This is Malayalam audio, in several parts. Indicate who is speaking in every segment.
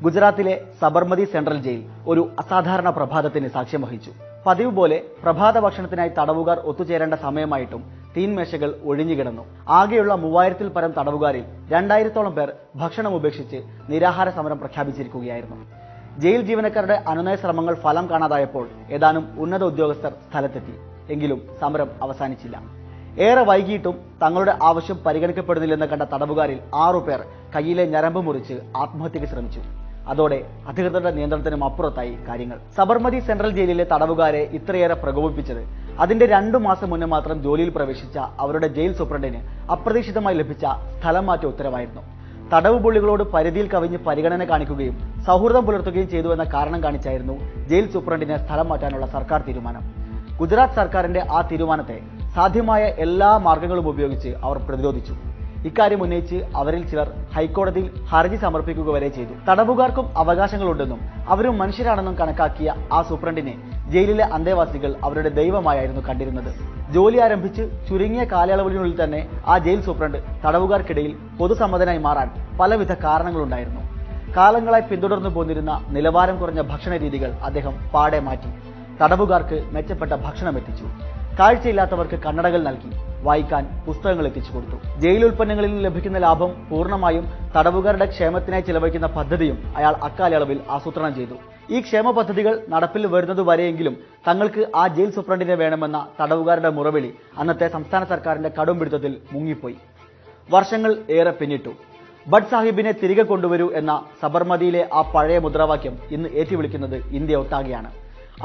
Speaker 1: ഗുജറാത്തിലെ സബർമതി സെൻട്രൽ ജയിൽ ഒരു അസാധാരണ പ്രഭാതത്തിന് സാക്ഷ്യം വഹിച്ചു. പതിവ് പോലെ പ്രഭാത ഭക്ഷണത്തിനായി തടവുകാർ ഒത്തുചേരേണ്ട സമയമായിട്ടും തീൻമേശകൾ ഒഴിഞ്ഞുകിടന്നു. ആകെയുള്ള 3000-ൽ പരം തടവുകാരിൽ 2000-ഓളം പേർ ഭക്ഷണം ഉപേക്ഷിച്ച് നിരാഹാര സമരം പ്രഖ്യാപിച്ചിരിക്കുകയായിരുന്നു. ജയിൽ ജീവനക്കാരുടെ അനുനയ ശ്രമങ്ങൾ ഫലം കാണാതായപ്പോൾ ഏതാനും ഉന്നത ഉദ്യോഗസ്ഥർ സ്ഥലത്തെത്തി. എങ്കിലും സമരം അവസാനിച്ചില്ല. ഏറെ വൈകിയിട്ടും തങ്ങളുടെ ആവശ്യം പരിഗണിക്കപ്പെടുന്നില്ലെന്ന് കണ്ട തടവുകാരിൽ 6 പേർ കയ്യിലെ ഞരമ്പ് മുറിച്ച് ആത്മഹത്യക്ക് ശ്രമിച്ചു. അതോടെ അധികൃതരുടെ നിയന്ത്രണത്തിനും അപ്പുറത്തായി കാര്യങ്ങൾ. സബർമതി സെൻട്രൽ ജയിലിലെ തടവുകാരെ ഇത്രയേറെ പ്രകോപിപ്പിച്ചത് അതിന്റെ 2 മാസം മുന്നേ മാത്രം ജോലിയിൽ പ്രവേശിച്ച അവരുടെ ജയിൽ സൂപ്രണ്ടിന് അപ്രതീക്ഷിതമായി ലഭിച്ച സ്ഥലം മാറ്റ ഉത്തരവായിരുന്നു. തടവ് പുള്ളികളോട് പരിധിയിൽ കവിഞ്ഞ് പരിഗണന കാണിക്കുകയും സൗഹൃദം പുലർത്തുകയും ചെയ്തു എന്ന കാരണം കാണിച്ചായിരുന്നു ജയിൽ സൂപ്രണ്ടിനെ സ്ഥലം മാറ്റാനുള്ള സർക്കാർ തീരുമാനം. ഗുജറാത്ത് സർക്കാരിന്റെ ആ തീരുമാനത്തെ സാധ്യമായ എല്ലാ മാർഗങ്ങളും ഉപയോഗിച്ച് അവർ പ്രതിരോധിച്ചു. ഇക്കാര്യം ഉന്നയിച്ച് അവരിൽ ചിലർ ഹൈക്കോടതിയിൽ ഹർജി സമർപ്പിക്കുക വരെ ചെയ്തു. തടവുകാർക്കും അവകാശങ്ങളുണ്ടെന്നും അവരും മനുഷ്യരാണെന്നും കണക്കാക്കിയ ആ സൂപ്രണ്ടിനെ ജയിലിലെ അന്തേവാസികൾ അവരുടെ ദൈവമായിരുന്നു കണ്ടിരുന്നത്. ജോലി ആരംഭിച്ച് ചുരുങ്ങിയ കാലയളവിനുള്ളിൽ തന്നെ ആ ജയിൽ സൂപ്രണ്ട് തടവുകാർക്കിടയിൽ പൊതുസമ്മതനായി മാറാൻ പലവിധ കാരണങ്ങളുണ്ടായിരുന്നു. കാലങ്ങളായി പിന്തുടർന്നു പോന്നിരുന്ന നിലവാരം കുറഞ്ഞ ഭക്ഷണ രീതികൾ അദ്ദേഹം പാടെ മാറ്റി. തടവുകാർക്ക് മെച്ചപ്പെട്ട ഭക്ഷണം എത്തിച്ചു. കാഴ്ചയില്ലാത്തവർക്ക് കണ്ണടകൾ നൽകി. വായിക്കാൻ പുസ്തകങ്ങൾ എത്തിച്ചു കൊടുത്തു. ജയിൽ ഉൽപ്പന്നങ്ങളിൽ നിന്ന് ലഭിക്കുന്ന ലാഭം പൂർണ്ണമായും തടവുകാരുടെ ക്ഷേമത്തിനായി ചിലവഴിക്കുന്ന പദ്ധതിയും അയാൾ അക്കാലയളവിൽ ആസൂത്രണം ചെയ്തു. ഈ ക്ഷേമ പദ്ധതികൾ നടപ്പിൽ വരുന്നതുവരെയെങ്കിലും തങ്ങൾക്ക് ആ ജയിൽ സൂപ്രണ്ടിനെ വേണമെന്ന തടവുകാരുടെ മുറവിളി അന്നത്തെ സംസ്ഥാന സർക്കാരിന്റെ കടുംപിടുത്തത്തിൽ മുങ്ങിപ്പോയി. വർഷങ്ങൾ ഏറെ പിന്നിട്ടു. ഭട്ട് സാഹിബിനെ തിരികെ കൊണ്ടുവരൂ എന്ന സബർമതിയിലെ ആ പഴയ മുദ്രാവാക്യം ഇന്ന് ഏറ്റുവിളിക്കുന്നത് ഇന്ത്യ ഒട്ടാകെയാണ്.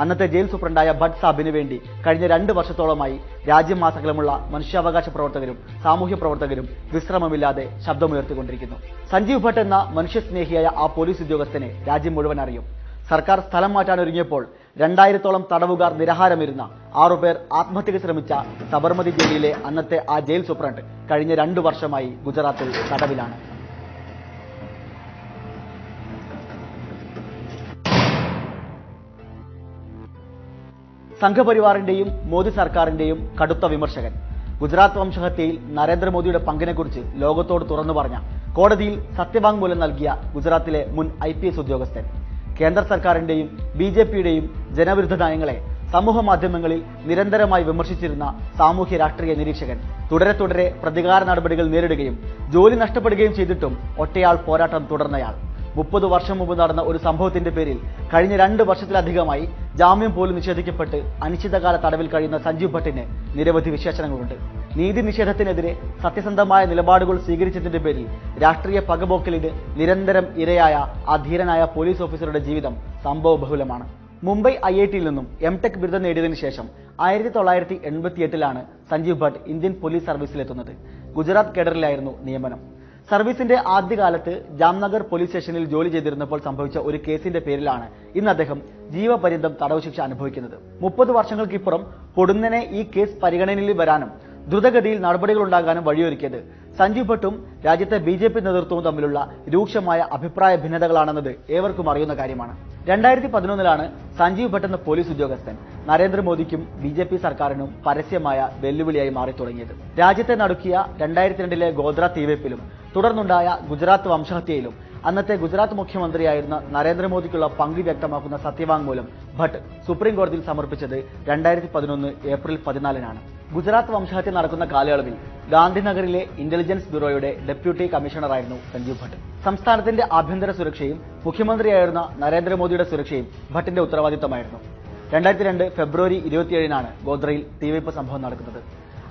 Speaker 1: അന്നത്തെ ജയിൽ സൂപ്രണ്ടായ ഭട്ട് സാഹിബിന് വേണ്ടി കഴിഞ്ഞ 2 വർഷത്തോളമായി രാജ്യമാസകലമുള്ള മനുഷ്യാവകാശ പ്രവർത്തകരും സാമൂഹ്യ പ്രവർത്തകരും വിശ്രമമില്ലാതെ ശബ്ദമുയർത്തിക്കൊണ്ടിരിക്കുന്നു. സഞ്ജീവ് ഭട്ട് എന്ന മനുഷ്യസ്നേഹിയായ ആ പോലീസ് ഉദ്യോഗസ്ഥനെ രാജ്യം മുഴുവൻ അറിയും. സർക്കാർ സ്ഥലം മാറ്റാനൊരുങ്ങിയപ്പോൾ 2000-ഓളം തടവുകാർ നിരാഹാരമിരുന്ന 6 പേർ ആത്മഹത്യക്ക് ശ്രമിച്ച സബർമതി ജയിലിലെ അന്നത്തെ ആ ജയിൽ സൂപ്രണ്ട് കഴിഞ്ഞ 2 വർഷമായി ഗുജറാത്തിൽ തടവിലാണ്. സംഘപരിവാറിന്റെയും മോദി സർക്കാരിന്റെയും കടുത്ത വിമർശകൻ, ഗുജറാത്ത് വംശഹത്യയിൽ നരേന്ദ്രമോദിയുടെ പങ്കിനെക്കുറിച്ച് ലോകത്തോട് തുറന്നു പറഞ്ഞ, കോടതിയിൽ സത്യവാങ്മൂലം നൽകിയ ഗുജറാത്തിലെ മുൻ IPS ഉദ്യോഗസ്ഥൻ, കേന്ദ്ര സർക്കാരിന്റെയും BJPയുടെയും ജനവിരുദ്ധ നയങ്ങളെ സമൂഹ മാധ്യമങ്ങളിൽ നിരന്തരമായി വിമർശിച്ചിരുന്ന സാമൂഹ്യ രാഷ്ട്രീയ നിരീക്ഷകൻ, തുടരെ പ്രതികാര നടപടികൾ നേരിടുകയും ജോലി നഷ്ടപ്പെടുകയും ചെയ്തിട്ടും ഒറ്റയാൾ പോരാട്ടം തുടർന്നയാൾ. 30 വർഷം മുമ്പ് നടന്ന ഒരു സംഭവത്തിന്റെ പേരിൽ കഴിഞ്ഞ 2 വർഷത്തിലധികമായി ജാമ്യം പോലും നിഷേധിക്കപ്പെട്ട് അനിശ്ചിതകാല തടവിൽ കഴിയുന്ന സഞ്ജീവ് ഭട്ടിന് നിരവധി വിശേഷണങ്ങളുണ്ട്. നീതി നിഷേധത്തിനെതിരെ സത്യസന്ധമായ നിലപാടുകൾ സ്വീകരിച്ചതിന്റെ പേരിൽ രാഷ്ട്രീയ പകപോക്കലിന് നിരന്തരം ഇരയായ ആ ധീരനായ പോലീസ് ഓഫീസറുടെ ജീവിതം സംഭവബഹുലമാണ്. മുംബൈ IITയിൽ നിന്നും M.Tech ബിരുദം നേടിയതിനു ശേഷം 1988-ലാണ് സഞ്ജീവ് ഭട്ട് ഇന്ത്യൻ പോലീസ് സർവീസിലെത്തുന്നത്. ഗുജറാത്ത് കേഡറിലായിരുന്നു നിയമനം. സർവീസിന്റെ ആദ്യകാലത്ത് ജാംനഗർ പോലീസ് സ്റ്റേഷനിൽ ജോലി ചെയ്തിരുന്നപ്പോൾ സംഭവിച്ച ഒരു കേസിന്റെ പേരിലാണ് ഇന്ന് അദ്ദേഹം ജീവപര്യന്തം തടവ് ശിക്ഷ അനുഭവിക്കുന്നത്. 30 വർഷങ്ങൾക്കിപ്പുറം പൊടുന്നനെ ഈ കേസ് പരിഗണനയിൽ വരാനും ദ്രുതഗതിയിൽ നടപടികളുണ്ടാകാനും വഴിയൊരുക്കിയത് സഞ്ജീവ് ഭട്ടും രാജ്യത്തെ BJP നേതൃത്വവും തമ്മിലുള്ള രൂക്ഷമായ അഭിപ്രായ ഭിന്നതകളാണെന്നത് ഏവർക്കും അറിയുന്ന കാര്യമാണ്. 2011-ലാണ് സഞ്ജീവ് ഭട്ട് എന്ന പോലീസ് ഉദ്യോഗസ്ഥൻ നരേന്ദ്രമോദിക്കും BJP സർക്കാരിനും പരസ്യമായ വെല്ലുവിളിയായി മാറി തുടങ്ങിയത്. രാജ്യത്തെ നടുക്കിയ 2002-ലെ ഗോദ്ര തീവെപ്പിലും തുടർന്നുണ്ടായ ഗുജറാത്ത് വംശഹത്യയിലും അന്നത്തെ ഗുജറാത്ത് മുഖ്യമന്ത്രിയായിരുന്ന നരേന്ദ്രമോദിക്കുള്ള പങ്ക് വ്യക്തമാക്കുന്ന സത്യവാങ്മൂലം ഭട്ട് സുപ്രീം കോടതിയിൽ സമർപ്പിച്ചത് 2011 ഏപ്രിൽ 14-നാണ്. ഗുജറാത്ത് വംശഹത്യ നടക്കുന്ന കാലയളവിൽ ഗാന്ധിനഗറിലെ ഇന്റലിജൻസ് ബ്യൂറോയുടെ ഡെപ്യൂട്ടി കമ്മീഷണറായിരുന്നു സഞ്ജീവ് ഭട്ട്. സംസ്ഥാനത്തിന്റെ ആഭ്യന്തര സുരക്ഷയും മുഖ്യമന്ത്രിയായിരുന്ന നരേന്ദ്രമോദിയുടെ സുരക്ഷയും ഭട്ടിന്റെ ഉത്തരവാദിത്തമായിരുന്നു. 2002 ഫെബ്രുവരി 27-നാണ് ഗോദ്രയിൽ തീവെപ്പ് സംഭവം നടക്കുന്നത്.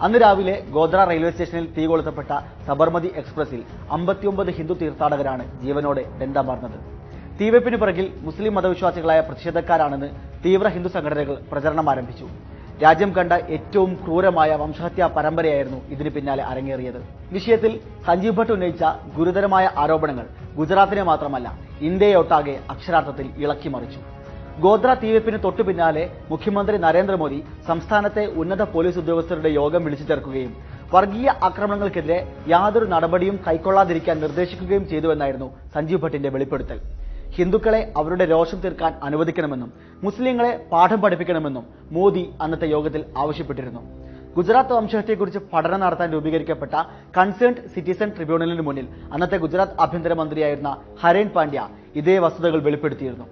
Speaker 1: അന്ന് രാവിലെ ഗോദ്ര റെയിൽവേ സ്റ്റേഷനിൽ തീ കൊളുത്തപ്പെട്ട സബർമതി എക്സ്പ്രസിൽ 59 ഹിന്ദു തീർത്ഥാടകരാണ് ജീവനോടെ ദണ്ഡാമാർന്നത്. തീവെപ്പിന് പിറകിൽ മുസ്ലിം മതവിശ്വാസികളായ പ്രതിഷേധക്കാരാണെന്ന് തീവ്ര ഹിന്ദു സംഘടനകൾ പ്രചരണം ആരംഭിച്ചു. രാജ്യം കണ്ട ഏറ്റവും ക്രൂരമായ വംശഹത്യാ പരമ്പരയായിരുന്നു ഇതിന് പിന്നാലെ അരങ്ങേറിയത്. വിഷയത്തിൽ സഞ്ജീവ് ഭട്ട് ഉന്നയിച്ച ഗുരുതരമായ ആരോപണങ്ങൾ ഗുജറാത്തിനെ മാത്രമല്ല ഇന്ത്യയൊട്ടാകെ അക്ഷരാർത്ഥത്തിൽ ഇളക്കിമറിച്ചു. ഗോദ്ര തീവെപ്പിന് തൊട്ടു പിന്നാലെ മുഖ്യമന്ത്രി നരേന്ദ്രമോദി സംസ്ഥാനത്തെ ഉന്നത പോലീസ് ഉദ്യോഗസ്ഥരുടെ യോഗം വിളിച്ചു ചേർക്കുകയും വർഗീയ ആക്രമണങ്ങൾക്കെതിരെ യാതൊരു നടപടിയും കൈക്കൊള്ളാതിരിക്കാൻ നിർദ്ദേശിക്കുകയും ചെയ്തുവെന്നായിരുന്നു സഞ്ജീവ് ഭട്ടിന്റെ വെളിപ്പെടുത്തൽ. ഹിന്ദുക്കളെ അവരുടെ രോഷം തീർക്കാൻ അനുവദിക്കണമെന്നും മുസ്ലിങ്ങളെ പാഠം പഠിപ്പിക്കണമെന്നും മോദി അന്നത്തെ യോഗത്തിൽ ആവശ്യപ്പെട്ടിരുന്നു. ഗുജറാത്ത് വംശഹത്യയെക്കുറിച്ച് പഠനം നടത്താൻ രൂപീകരിക്കപ്പെട്ട കൺസേൺഡ് സിറ്റിസൺ ട്രിബ്യൂണലിന് മുന്നിൽ അന്നത്തെ ഗുജറാത്ത് ആഭ്യന്തരമന്ത്രിയായിരുന്ന ഹരേൻ പാണ്ഡ്യ ഇതേ വസ്തുതകൾ വെളിപ്പെടുത്തിയിരുന്നു.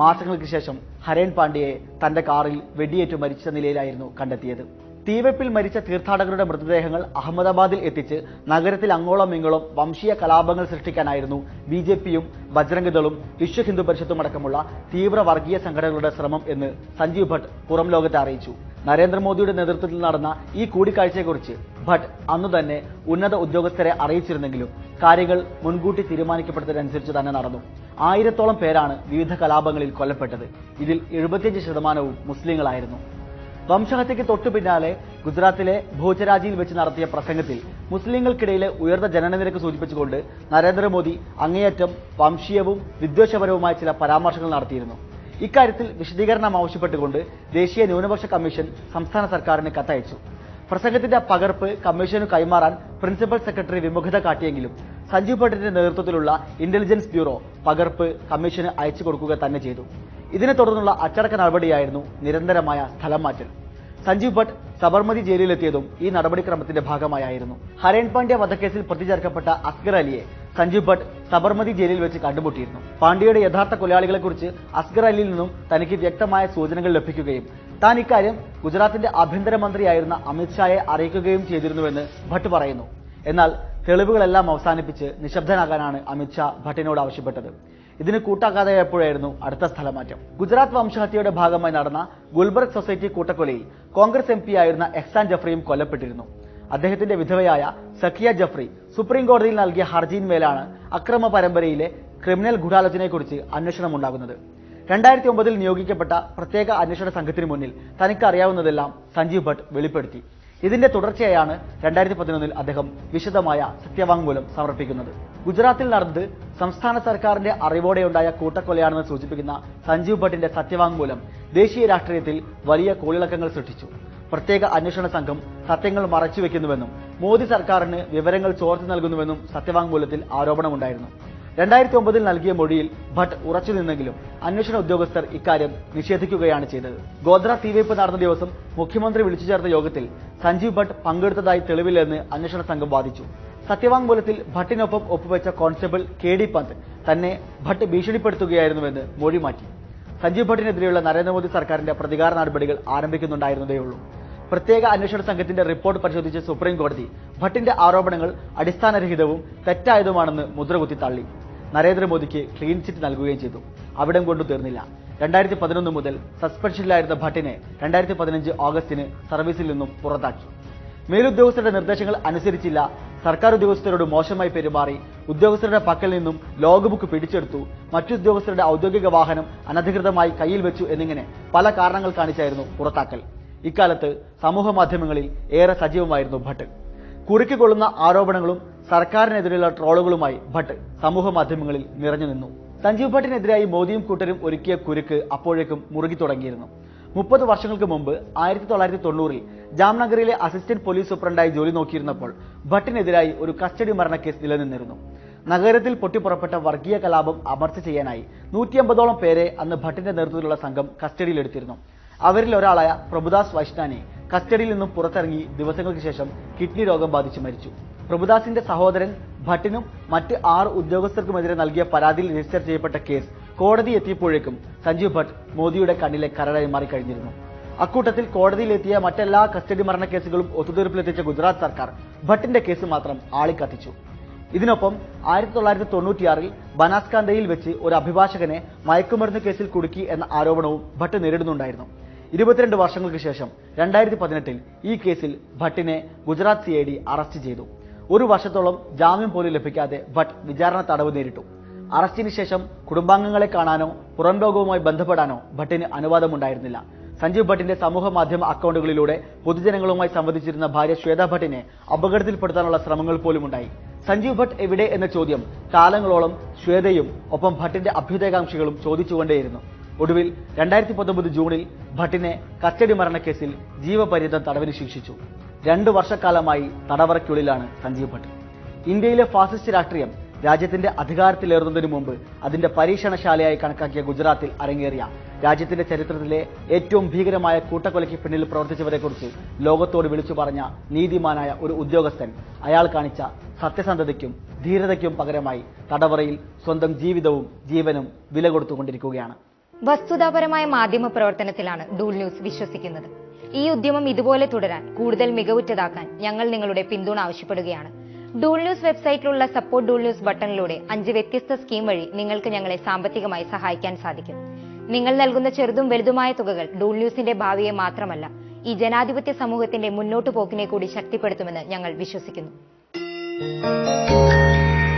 Speaker 1: മാസങ്ങൾക്ക് ശേഷം ഹരേൻ പാണ്ഡ്യയെ തന്റെ കാറിൽ വെടിയേറ്റു മരിച്ച നിലയിലായിരുന്നു കണ്ടെത്തിയത്. തീവെപ്പിൽ മരിച്ച തീർത്ഥാടകരുടെ മൃതദേഹങ്ങൾ അഹമ്മദാബാദിൽ എത്തിച്ച് നഗരത്തിൽ അങ്ങോളം ഇങ്ങോളം വംശീയ കലാപങ്ങൾ സൃഷ്ടിക്കാനായിരുന്നു ബിജെപിയും ബജ്രംഗ് ദളും വിശ്വ ഹിന്ദു പരിഷത്തും അടക്കമുള്ള തീവ്ര വർഗീയ സംഘടനകളുടെ ശ്രമം എന്ന് സഞ്ജീവ് ഭട്ട് പുറം ലോകത്തെ അറിയിച്ചു. നരേന്ദ്രമോദിയുടെ നേതൃത്വത്തിൽ നടന്ന ഈ കൂടിക്കാഴ്ചയെക്കുറിച്ച് ഭട്ട് അന്നു തന്നെ ഉന്നത ഉദ്യോഗസ്ഥരെ അറിയിച്ചിരുന്നെങ്കിലും കാര്യങ്ങൾ മുൻകൂട്ടി തീരുമാനിക്കപ്പെട്ടതനുസരിച്ച് തന്നെ നടന്നു. 1000-ഓളം പേരാണ് വിവിധ കലാപങ്ങളിൽ കൊല്ലപ്പെട്ടത്. ഇതിൽ 75% മുസ്ലിങ്ങളായിരുന്നു. വംശഹത്യയ്ക്ക് തൊട്ടു പിന്നാലെ ഗുജറാത്തിലെ ഭോജരാജിയിൽ വെച്ച് നടത്തിയ പ്രസംഗത്തിൽ മുസ്ലിങ്ങൾക്കിടയിലെ ഉയർന്ന ജനനനിരക്ക് സൂചിപ്പിച്ചുകൊണ്ട് നരേന്ദ്രമോദി അങ്ങേയറ്റം വംശീയവും വിദ്വേഷപരവുമായ ചില പരാമർശങ്ങൾ നടത്തിയിരുന്നു. ഇക്കാര്യത്തിൽ വിശദീകരണം ആവശ്യപ്പെട്ടുകൊണ്ട് ദേശീയ ന്യൂനപക്ഷ കമ്മീഷൻ സംസ്ഥാന സർക്കാരിന് കത്തയച്ചു. പ്രസംഗത്തിന്റെ പകർപ്പ് കമ്മീഷനു കൈമാറാൻ പ്രിൻസിപ്പൽ സെക്രട്ടറി വിമുഖത കാട്ടിയെങ്കിലും സഞ്ജീവ് ഭട്ടിന്റെ നേതൃത്വത്തിലുള്ള ഇന്റലിജൻസ് ബ്യൂറോ പകർപ്പ് കമ്മീഷന് അയച്ചു കൊടുക്കുക തന്നെ ചെയ്തു. ഇതിനെ തുടർന്നുള്ള അച്ചടക്ക നടപടിയായിരുന്നു നിരന്തരമായ സ്ഥലം മാറ്റൽ. സഞ്ജീവ് ഭട്ട് സബർമതി ജയിലിലെത്തിയതും ഈ നടപടിക്രമത്തിന്റെ ഭാഗമായിരുന്നു. ഹരേൻ പാണ്ഡ്യ വധക്കേസിൽ പ്രതി ചേർക്കപ്പെട്ട അസ്ഗർ അലിയെ സഞ്ജീവ് ഭട്ട് സബർമതി ജയിലിൽ വെച്ച് കണ്ടുമുട്ടിയിരുന്നു. പാണ്ഡ്യയുടെ യഥാർത്ഥ കൊലയാളികളെക്കുറിച്ച് അസ്ഗർ അലിയിൽ നിന്നും തനിക്ക് വ്യക്തമായ സൂചനകൾ ലഭിക്കുകയും താൻ ഇക്കാര്യം ഗുജറാത്തിന്റെ ആഭ്യന്തരമന്ത്രിയായിരുന്ന അമിത്ഷായെ അറിയിക്കുകയും ചെയ്തിരുന്നുവെന്ന് ഭട്ട് പറയുന്നു. എന്നാൽ തെളിവുകളെല്ലാം അവസാനിപ്പിച്ച് നിശബ്ദനാകാനാണ് അമിത്ഷാ ഭട്ടിനോട് ആവശ്യപ്പെട്ടത്. ഇതിന് കൂട്ടാക്കാതെയപ്പോഴായിരുന്നു അടുത്ത സ്ഥലമാറ്റം. ഗുജറാത്ത് വംശഹത്യയുടെ ഭാഗമായി നടന്ന ഗുൽബർഗ് സൊസൈറ്റി കൂട്ടക്കൊലയിൽ കോൺഗ്രസ് MP ആയിരുന്ന എഹ്സാൻ ജഫ്രിയും കൊല്ലപ്പെട്ടിരുന്നു. അദ്ദേഹത്തിന്റെ വിധവയായ സക്കിയ ജഫ്രി സുപ്രീം കോടതിയിൽ നൽകിയ ഹർജിയിന്മേലാണ് അക്രമ പരമ്പരയിലെ ക്രിമിനൽ ഗൂഢാലോചനയെക്കുറിച്ച് അന്വേഷണമുണ്ടാകുന്നത്. 2009 നിയോഗിക്കപ്പെട്ട പ്രത്യേക അന്വേഷണ സംഘത്തിന് മുന്നിൽ തനിക്ക് അറിയാവുന്നതെല്ലാം സഞ്ജീവ് ഭട്ട് വെളിപ്പെടുത്തി. ഇതിന്റെ തുടർച്ചയായാണ് 2011 അദ്ദേഹം വിശദമായ സത്യവാങ്മൂലം സമർപ്പിക്കുന്നത്. ഗുജറാത്തിൽ നടന്നത് സംസ്ഥാന സർക്കാരിന്റെ അറിവോടെയുണ്ടായ കൂട്ടക്കൊലയാണെന്ന് സൂചിപ്പിക്കുന്ന സഞ്ജീവ് ഭട്ടിന്റെ സത്യവാങ്മൂലം ദേശീയ രാഷ്ട്രീയത്തിൽ വലിയ കോളിളക്കങ്ങൾ സൃഷ്ടിച്ചു. പ്രത്യേക അന്വേഷണ സംഘം സത്യങ്ങൾ മറച്ചുവെക്കുന്നുവെന്നും മോദി സർക്കാരിന് വിവരങ്ങൾ ചോർത്തി നൽകുന്നുവെന്നും സത്യവാങ്മൂലത്തിൽ ആരോപണമുണ്ടായിരുന്നു. 2009 നൽകിയ മൊഴിയിൽ ഭട്ട് ഉറച്ചുനിന്നെങ്കിലും അന്വേഷണ ഉദ്യോഗസ്ഥർ ഇക്കാര്യം നിഷേധിക്കുകയാണ് ചെയ്തത്. ഗോദ്ര തീവെയ്പ് നടന്ന ദിവസം മുഖ്യമന്ത്രി വിളിച്ചു ചേർത്ത യോഗത്തിൽ സഞ്ജീവ് ഭട്ട് പങ്കെടുത്തതായി തെളിവില്ലെന്ന് അന്വേഷണ സംഘം വാദിച്ചു. സത്യവാങ്മൂലത്തിൽ ഭട്ടിനൊപ്പം ഒപ്പുവെച്ച കോൺസ്റ്റബിൾ KD പന്ത് തന്നെ ഭട്ട് ഭീഷണിപ്പെടുത്തുകയായിരുന്നുവെന്ന് മൊഴി മാറ്റി. സഞ്ജീവ് ഭട്ടിനെതിരെയുള്ള നരേന്ദ്രമോദി സർക്കാരിന്റെ പ്രതികാര നടപടികൾ ആരംഭിക്കുന്നുണ്ടായിരുന്നതേയുള്ളൂ. പ്രത്യേക അന്വേഷണ സംഘത്തിന്റെ റിപ്പോർട്ട് പരിശോധിച്ച സുപ്രീം കോടതി ഭട്ടിന്റെ ആരോപണങ്ങൾ അടിസ്ഥാനരഹിതവും തെറ്റായതുമാണെന്ന് മുദ്രകുത്തി തള്ളി. നരേന്ദ്രമോദിക്ക് ക്ലീൻ ചിറ്റ് നൽകുകയും ചെയ്തു. അവിടം കൊണ്ടു തീർന്നില്ല. 2011 മുതൽ സസ്പെൻഷനിലായിരുന്ന ഭട്ടിനെ 2015 ഓഗസ്റ്റിന് സർവീസിൽ നിന്നും പുറത്താക്കി. മേലുദ്യോഗസ്ഥരുടെ നിർദ്ദേശങ്ങൾ അനുസരിച്ചില്ല, സർക്കാർ ഉദ്യോഗസ്ഥരോട് മോശമായി പെരുമാറി, ഉദ്യോഗസ്ഥരുടെ പക്കൽ നിന്നും ലോഗ് ബുക്ക് പിടിച്ചെടുത്തു, മറ്റുദ്യോഗസ്ഥരുടെ ഔദ്യോഗിക വാഹനം അനധികൃതമായി കയ്യിൽ വെച്ചു എന്നിങ്ങനെ പല കാരണങ്ങൾ കാണിച്ചായിരുന്നു പുറത്താക്കൽ. ഇക്കാലത്ത് സമൂഹ മാധ്യമങ്ങളിൽ ഏറെ സജീവമായിരുന്നു ഭട്ട്. കുറുക്കിക്കൊള്ളുന്ന ആരോപണങ്ങളും സർക്കാരിനെതിരെയുള്ള ട്രോളുകളുമായി ഭട്ട് സമൂഹ മാധ്യമങ്ങളിൽ നിറഞ്ഞു നിന്നു. സഞ്ജീവ് ഭട്ടിനെതിരായി മോദിയും കൂട്ടരും ഒരുക്കിയ കുരുക്ക് അപ്പോഴേക്കും മുറുകി തുടങ്ങിയിരുന്നു. 30 വർഷങ്ങൾക്ക് മുമ്പ് 1990 ജാംനഗറിലെ അസിസ്റ്റന്റ് പോലീസ് സൂപ്രണ്ടായി ജോലി നോക്കിയിരുന്നപ്പോൾ ഭട്ടിനെതിരായി ഒരു കസ്റ്റഡി മരണക്കേസ് നിലനിന്നിരുന്നു. നഗരത്തിൽ പൊട്ടിപ്പുറപ്പെട്ട വർഗീയ കലാപം അമർച്ച ചെയ്യാനായി 150ഓളം പേരെ അന്ന് ഭട്ടിന്റെ നേതൃത്വത്തിലുള്ള സംഘം കസ്റ്റഡിയിലെടുത്തിരുന്നു. അവരിൽ ഒരാളായ പ്രഭുദാസ് വൈഷ്ണാനെ കസ്റ്റഡിയിൽ നിന്നും പുറത്തിറങ്ങി ദിവസങ്ങൾക്ക് ശേഷം കിഡ്നി രോഗം ബാധിച്ച് മരിച്ചു. പ്രഭുദാസിന്റെ സഹോദരൻ ഭട്ടിനും മറ്റ് 6 ഉദ്യോഗസ്ഥർക്കുമെതിരെ നൽകിയ പരാതിയിൽ രജിസ്റ്റർ ചെയ്യപ്പെട്ട കേസ് കോടതി എത്തിയപ്പോഴേക്കും സഞ്ജീവ് ഭട്ട് മോദിയുടെ കണ്ണിലെ കരടായി മാറിക്കഴിഞ്ഞിരുന്നു. അക്കൂട്ടത്തിൽ കോടതിയിലെത്തിയ മറ്റെല്ലാ കസ്റ്റഡി മരണ കേസുകളും ഒത്തുതീർപ്പിലെത്തിച്ച ഗുജറാത്ത് സർക്കാർ ഭട്ടിന്റെ കേസ് മാത്രം ആളിക്കത്തിച്ചു. ഇതിനൊപ്പം 1996 ബനാസ്കാന്തയിൽ വെച്ച് ഒരു അഭിഭാഷകനെ മയക്കുമരുന്ന് കേസിൽ കുടുക്കി എന്ന ആരോപണവും ഭട്ട് നേരിടുന്നുണ്ടായിരുന്നു. 22 വർഷങ്ങൾക്ക് ശേഷം 2018 ഈ കേസിൽ ഭട്ടിനെ ഗുജറാത്ത് CID അറസ്റ്റ് ചെയ്തു. 1 വർഷത്തോളം ജാമ്യം പോലും ലഭിക്കാതെ ഭട്ട് വിചാരണ തടവ് നേരിട്ടു. അറസ്റ്റിന് ശേഷം കുടുംബാംഗങ്ങളെ കാണാനോ പുറം ലോകവുമായി ബന്ധപ്പെടാനോ ഭട്ടിന് അനുവാദമുണ്ടായിരുന്നില്ല. സഞ്ജീവ് ഭട്ടിന്റെ സമൂഹ മാധ്യമ അക്കൗണ്ടുകളിലൂടെ പൊതുജനങ്ങളുമായി സംവദിച്ചിരുന്ന ഭാര്യ ശ്വേത ഭട്ടിനെ അപകടത്തിൽപ്പെടുത്താനുള്ള ശ്രമങ്ങൾ പോലും ഉണ്ടായി. സഞ്ജീവ് ഭട്ട് എവിടെ എന്ന ചോദ്യം കാലങ്ങളോളം ശ്വേതയും ഒപ്പം ഭട്ടിന്റെ അഭ്യുദയകാംക്ഷികളും ചോദിച്ചുകൊണ്ടേയിരുന്നു. ഒടുവിൽ 2019 ജൂണിൽ ഭട്ടിനെ കസ്റ്റഡി മരണക്കേസിൽ ജീവപര്യന്തം തടവിന് ശിക്ഷിച്ചു. 2 വർഷക്കാലമായി തടവറയ്ക്കുള്ളിലാണ് സഞ്ജീവ് ഭട്ട്. ഇന്ത്യയിലെ ഫാസിസ്റ്റ് രാഷ്ട്രീയം രാജ്യത്തിന്റെ അധികാരത്തിലേറുന്നതിനു മുമ്പ് അതിന്റെ പരീക്ഷണശാലയായി കണക്കാക്കിയ ഗുജറാത്തിൽ അരങ്ങേറിയ രാജ്യത്തിന്റെ ചരിത്രത്തിലെ ഏറ്റവും ഭീകരമായ കൂട്ടക്കൊലയ്ക്ക് പിന്നിൽ പ്രവർത്തിച്ചവരെക്കുറിച്ച് ലോകത്തോട് വിളിച്ചു പറഞ്ഞ നീതിമാനായ ഒരു ഉദ്യോഗസ്ഥൻ അയാൾ കാണിച്ച സത്യസന്ധതയ്ക്കും ധീരതയ്ക്കും പകരമായി തടവറയിൽ സ്വന്തം ജീവിതവും ജീവനും വില കൊടുത്തുകൊണ്ടിരിക്കുകയാണ്.
Speaker 2: വസ്തുതാപരമായ മാധ്യമ പ്രവർത്തനത്തിലാണ് ഡൂൾ ന്യൂസ് വിശ്വസിക്കുന്നത്. ഈ ഉദ്യമം ഇതുപോലെ തുടരാൻ കൂടുതൽ മികവുറ്റതാക്കാൻ ഞങ്ങൾ നിങ്ങളുടെ പിന്തുണ ആവശ്യപ്പെടുകയാണ്. ഡൂൾ ന്യൂസ് വെബ്സൈറ്റിലുള്ള സപ്പോർട്ട് ഡൂൾ ന്യൂസ് ബട്ടണിലൂടെ 5 വ്യത്യസ്ത സ്കീം വഴി നിങ്ങൾക്ക് ഞങ്ങളെ സാമ്പത്തികമായി സഹായിക്കാൻ സാധിക്കും. നിങ്ങൾ നൽകുന്ന ചെറുതും വലുതുമായ തുകകൾ ഡൂൾ ന്യൂസിന്റെ ഭാവിയെ മാത്രമല്ല, ഈ ജനാധിപത്യ സമൂഹത്തിന്റെ മുന്നോട്ടു പോക്കിനെ കൂടി ശക്തിപ്പെടുത്തുമെന്ന് ഞങ്ങൾ വിശ്വസിക്കുന്നു.